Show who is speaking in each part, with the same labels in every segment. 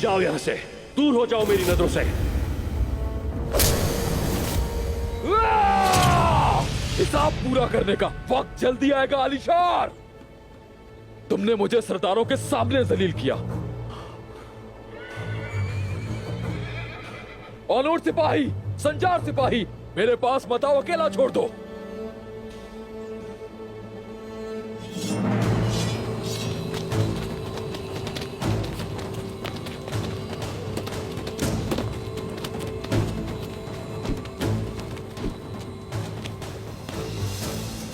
Speaker 1: जाओ यहां से, दूर हो जाओ मेरी नजरों से। हिसाब पूरा करने का वक्त जल्दी आएगा आलिशार। तुमने मुझे सरदारों के सामने जलील किया। ऑनोर सिपाही, संजार सिपाही, मेरे पास मत आओ, अकेला छोड़ दो।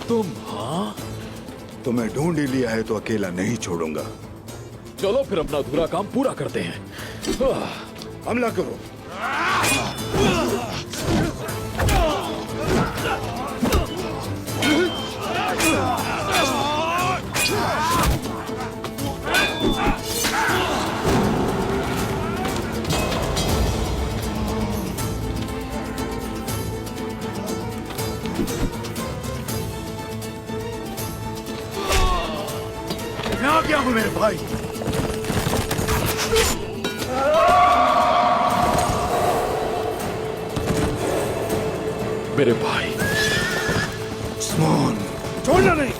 Speaker 2: तुम? हाँ, तुम्हें ढूंढ ही लिया है तो अकेला नहीं छोड़ूंगा।
Speaker 1: चलो फिर अपना अधूरा काम पूरा करते हैं।
Speaker 2: हमला करो। मैं आ गया हूं मेरे भाई।
Speaker 1: मेरे भाई
Speaker 2: उस्मान, छोड़ना नहीं।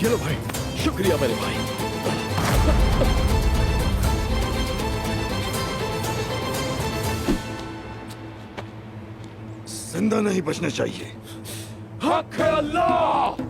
Speaker 1: ये लो भाई। शुक्रिया मेरे भाई।
Speaker 2: जिंदा नहीं बचना चाहिए।
Speaker 1: हक है अल्लाह।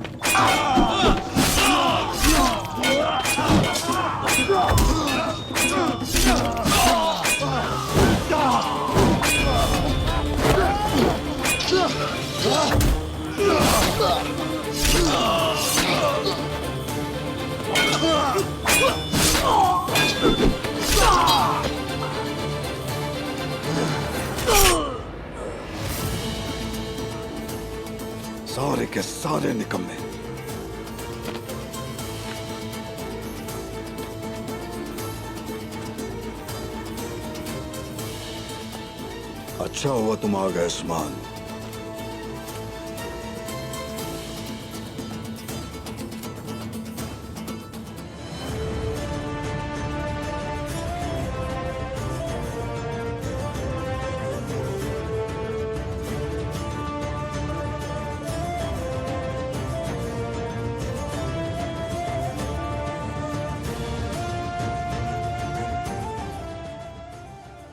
Speaker 2: सारे के सारे निकम्मे। अच्छा हुआ तुम आ गए उस्मान।